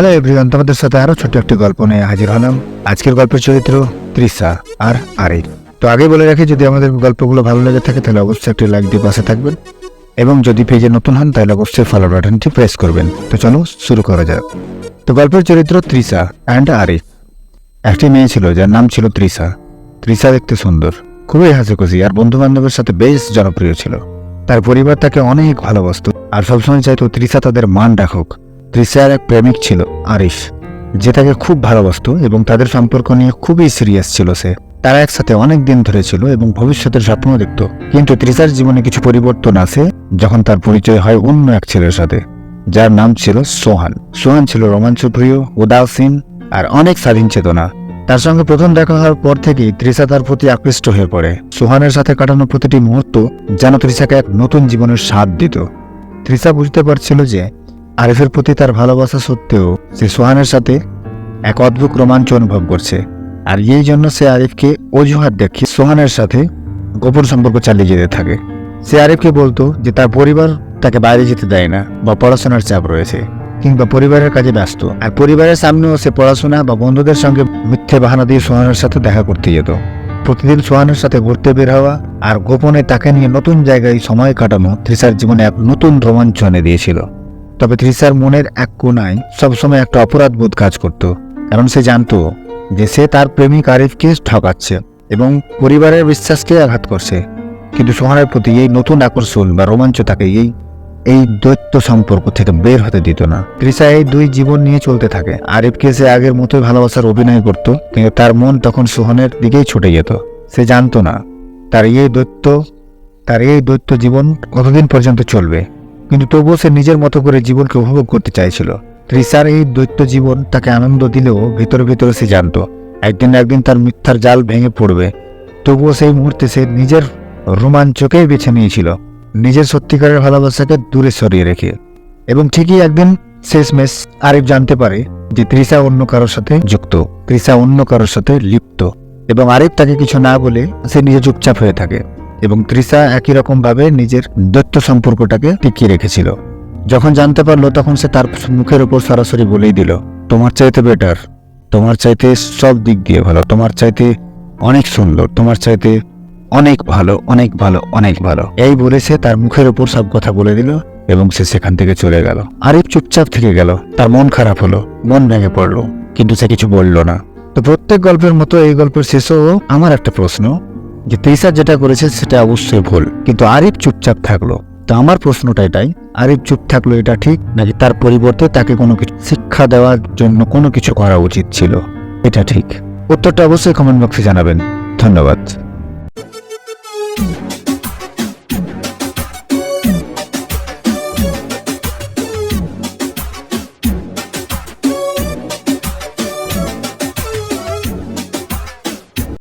Hello everyone, তোমাদের সাথে আরো ছোট একটি গল্প নিয়ে হাজির হলাম। আজকের গল্পের চরিত্র তৃষা আর আরিফ। তো আগে বলে রাখি, যদি আমাদের গল্পগুলো ভালো লেগে থাকে তাহলে অবশ্যই একটি লাইক দিয়ে পাশে থাকবেন, এবং যদি পেজে নতুন হন তাহলে অবশ্যই ফলো বাটনটি প্রেস করবেন। তো চলো শুরু করা যাক। তো গল্পের চরিত্র তৃষা অ্যান্ড আরিফ। একটি মেয়ে ছিল যার নাম ছিল তৃষা। তৃষা দেখতে সুন্দর, খুবই হাসিখুশি আর বন্ধু বান্ধবের সাথে বেশ জনপ্রিয় ছিল। তার পরিবার তাকে অনেক ভালোবাসত আর সবসময় চাইতো তৃষা তাদের মান রাখুক। তৃষার এক প্রেমিক ছিল আরিফ, যে তাকে খুব ভালোবাসত এবং তাদের সম্পর্ক নিয়ে খুবই সিরিয়াস ছিল সে। তারা একসাথে অনেক দিন ধরে ছিল এবং ভবিষ্যতের স্বপ্ন দেখত। কিন্তু তৃষার জীবনে কিছু পরিবর্তন আসে যখন তার পরিচয় হয় অন্য এক ছেলের সাথে, যার নাম ছিল সোহান। সোহান ছিল রোমাঞ্চপ্রিয়, উদাসীন আর অনেক স্বাধীন চেতনা। তার সঙ্গে প্রথম দেখা হওয়ার পর থেকেই তৃষা তার প্রতি আকৃষ্ট হয়ে পড়ে। সোহানের সাথে কাটানো প্রতিটি মুহূর্ত যেন তৃষাকে এক নতুন জীবনের স্বাদ দিত। তৃষা বুঝতে পারছিল যে আরিফের প্রতি তার ভালোবাসা সত্ত্বেও সে সোহানের সাথে এক অদ্ভুত রোমাঞ্চ অনুভব করছে, আর এই জন্য সে আরিফকে অজুহাত দেখিয়ে সোহানের সাথে গোপন সম্পর্ক চালিয়ে যেতে থাকে। সে আরিফকে বলতো যে তার পরিবার তাকে বাইরে যেতে দেয় না, বা পড়াশোনার চাপ রয়েছে, কিংবা পরিবারের কাজে ব্যস্ত। আর পরিবারের সামনেও সে পড়াশোনা বা বন্ধুদের সঙ্গে মিথ্যে বাহানা দিয়ে সোহানের সাথে দেখা করতে যেত। প্রতিদিন সোহানের সাথে ঘুরতে বের হওয়া আর গোপনে তাকে নিয়ে নতুন জায়গায় সময় কাটানো তৃষার জীবনে এক নতুন রোমাঞ্চ এনে দিয়েছিল। তবে তৃষার মনের এক কোণায় সবসময় একটা অপরাধবোধ কাজ করত, কারণ সে জানতো যে সে তার প্রেমিক আরিফকে ঠকাচ্ছে এবং পরিবারের বিশ্বাসকে আঘাত করছে। কিন্তু সোহানের প্রতি এই নতুন আকর্ষণ বা রোমাঞ্চ তাকে এই দ্বৈত সম্পর্ক থেকে বের হতে দিত না। তৃষা এই দুই জীবন নিয়ে চলতে থাকে। আরিফকে সে আগের মতোই ভালোবাসার অভিনয় করত, কিন্তু তার মন তখন সোহানের দিকেই ছুটে যেত। সে জানতো না তার এই দ্বৈত জীবন কতদিন পর্যন্ত চলবে, কিন্তু তবুও সে নিজের মতো করে জীবনকে উপভোগ করতে চাইছিল। তৃষার এই দ্বৈত জীবন তাকে আনন্দ দিলেও ভিতরে ভিতরে সে জানতো একদিন না একদিন তার মিথ্যার জাল ভেঙে পড়বে। তবুও সেই মুহূর্তে সে নিজের রোমাঞ্চকেই বেছে নিয়েছিল, নিজের সত্যিকারের ভালোবাসাকে দূরে সরিয়ে রেখে। এবং ঠিকই একদিন শেষমেশ আরিফ জানতে পারে যে তৃষা অন্য কারোর সাথে যুক্ত, তৃষা অন্য কারোর সাথে লিপ্ত, এবং আরিফ তাকে কিছু না বলে সে নিজে চুপচাপ হয়ে থাকে। এবং তৃষা একই রকম ভাবে নিজের দ্বৈত সম্পর্কটাকে টিকিয়ে রেখেছিল। যখন জানতে পারলো তখন সে তার মুখের উপর সরাসরি বলেই দিল, তোমার চাইতে বেটার, তোমার চাইতে সব দিক দিয়ে ভালো, তোমার চাইতে অনেক সুন্দর, তোমার চাইতে অনেক ভালো, অনেক ভালো, অনেক ভালো। এই বলে সে তার মুখের উপর সব কথা বলে দিল এবং সে সেখান থেকে চলে গেল। আরিফ চুপচাপ থেকে গেল। তার মন খারাপ হলো, মন ভেঙে পড়লো, কিন্তু সে কিছু বলল না। তো প্রত্যেক গল্পের মতো এই গল্পের শেষেও আমার একটা প্রশ্ন, যে তৃষা যেটা করেছে সেটা অবশ্যই ভুল, কিন্তু আরিফ চুপচাপ থাকলো। তো আমার প্রশ্নটা এটাই, আরিফ চুপ থাকলো এটা ঠিক, নাকি তার পরিবর্তে তাকে কোনো কিছু শিক্ষা দেওয়ার জন্য কোনো কিছু করা উচিত ছিল, এটা ঠিক? উত্তরটা অবশ্যই কমেন্ট বক্সে জানাবেন। ধন্যবাদ।